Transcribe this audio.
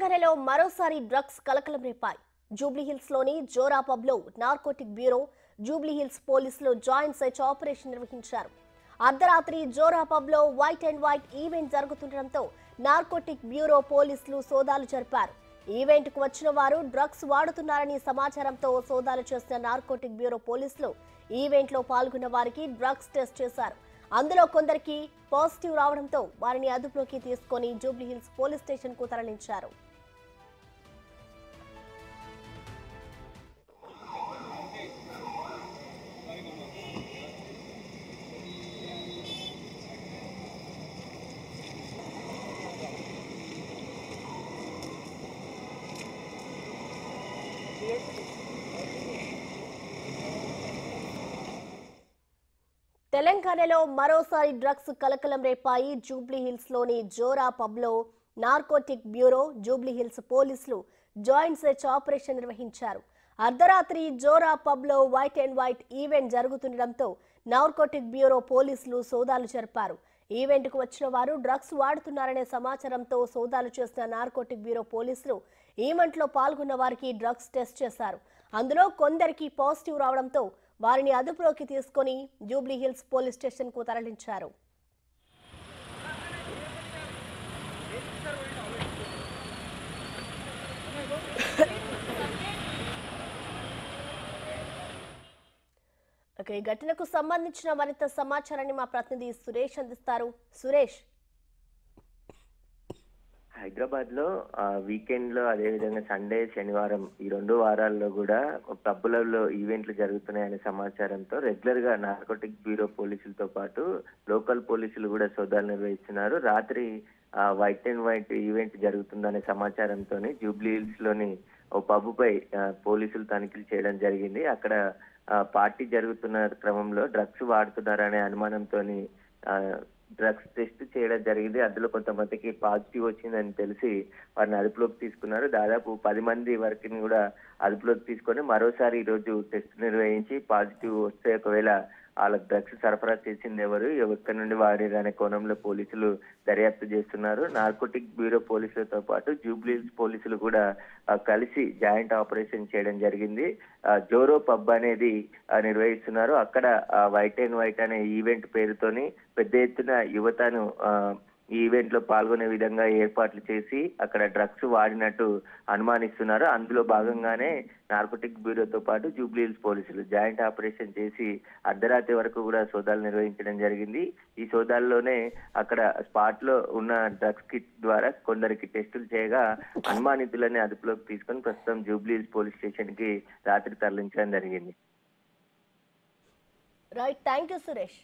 తెలంగాణలో మరోసారి డ్రగ్స్ కలకలం రేపాయి. జూబ్లీహిల్స్ లోని జోరా పబ్ లో నార్కోటిక్ బ్యూరో, జూబ్లీహిల్స్ పోలీసులు జాయింట్ సెర్చ్ ఆపరేషన్ నిర్వహించారు. అర్ధరాత్రి జోరా పబ్ లో వైట్ అండ్ వైట్ ఈవెంట్ జరుగుతుండటంతో నార్కోటిక్ బ్యూరో పోలీసులు సోదాలు జరిపారు. ఈవెంట్ కు వచ్చిన వారు డ్రగ్స్ వాడుతున్నారని సమాచారంతో సోదాలు చేసిన నార్కోటిక్ బ్యూరో పోలీసులు ఈవెంట్ లో పాల్గొన్న వారికి డ్రగ్స్ టెస్ట్ చేశారు. అందులో కొందరికి పాజిటివ్ రావడంతో వారిని అదుపులోకి తీసుకొని జూబ్లీహిల్స్ పోలీస్ స్టేషన్ కు తరలించారు. తెలంగాణలో మరోసారి డ్రగ్స్ కలకలం రేపాయి. జూబ్లీహిల్స్ లోని జోరా పబ్ లో నార్కోటిక్ బ్యూరో, జూబ్లీహిల్స్ పోలీసులు జాయింట్ సెర్చ్ ఆపరేషన్ నిర్వహించారు. అర్ధరాత్రి జోరా పబ్ లో వైట్ అండ్ వైట్ ఈవెంట్ జరుగుతుండటంతో నార్కోటిక్ బ్యూరో పోలీసులు సోదాలు జరిపారు. ఈవెంట్ కు వచ్చిన వారు డ్రగ్స్ వాడుతున్నారనే సమాచారంతో సోదాలు చేసిన నార్కోటిక్ బ్యూరో పోలీసులు ఈవెంట్ లో పాల్గొన్న వారికి డ్రగ్స్ టెస్ట్ చేశారు. అందులో కొందరికి పాజిటివ్ రావడంతో వారిని అదుపులోకి తీసుకొని జూబ్లీహిల్స్ పోలీస్ స్టేషన్ కు తరలించారు. ఈ ఘటనకు సంబంధించిన మరింత సమాచారాన్ని మా ప్రతినిధి సురేష్ అందిస్తారు. సురేష్, హైదరాబాద్ లో వీకెండ్ లో అదే విధంగా సండే, శనివారం ఈ 2 వారాల్లో కూడా పబ్బులలో ఈవెంట్లు జరుగుతున్నాయనే సమాచారంతో రెగ్యులర్ గా నార్కోటిక్ బ్యూరో పోలీసులతో పాటు లోకల్ పోలీసులు కూడా సోదాలు నిర్వహిస్తున్నారు. రాత్రి వైట్ అండ్ వైట్ ఈవెంట్ జరుగుతుందనే సమాచారంతో జూబ్లీహిల్స్ లోని ఓ పబ్ పై పోలీసులు తనిఖీలు చేయడం జరిగింది. అక్కడ పార్టీ జరుగుతున్న క్రమంలో డ్రగ్స్ వాడుతున్నారనే అనుమానంతో డ్రగ్స్ టెస్ట్ చేయడం జరిగింది. అందులో కొంతమందికి పాజిటివ్ వచ్చిందని తెలిసి వారిని అదుపులోకి తీసుకున్నారు. దాదాపు 10 మంది వరకు కూడా అదుపులోకి తీసుకొని మరోసారి ఈ రోజు టెస్ట్ నిర్వహించి పాజిటివ్ వస్తే ఒకవేళ వాళ్ళకి డ్రగ్స్ సరఫరా చేసింది ఎవరు, ఎక్కడి నుండి వాడారు అనే కోణంలో పోలీసులు దర్యాప్తు చేస్తున్నారు. నార్కోటిక్ బ్యూరో పోలీసులతో పాటు జూబ్లీహిల్స్ పోలీసులు కూడా కలిసి జాయింట్ ఆపరేషన్ చేయడం జరిగింది. జోరో పబ్ అనేది నిర్వహిస్తున్నారు. అక్కడ వైట్ అండ్ వైట్ అనే ఈవెంట్ పేరుతోని పెద్ద ఎత్తున యువతను ఈ ఈవెంట్ లో పాల్గొనే విధంగా ఏర్పాట్లు చేసి అక్కడ డ్రగ్స్ వాడినట్టు అనుమానిస్తున్నారు. అందులో భాగంగానే నార్కోటిక్ బ్యూరోతో పాటు జూబ్లీహిల్స్ పోలీసులు జాయింట్ ఆపరేషన్ చేసి అర్ధరాత్రి వరకు కూడా సోదాలు నిర్వహించడం జరిగింది. ఈ సోదాల్లోనే అక్కడ స్పాట్ లో ఉన్న డ్రగ్స్ కిట్ ద్వారా కొందరికి టెస్టులు చేయగా అనుమానితులని అదుపులోకి తీసుకొని ప్రస్తుతం జూబ్లీహిల్స్ పోలీస్ స్టేషన్ కి రాత్రి తరలించడం జరిగింది. Right, thank you Suresh.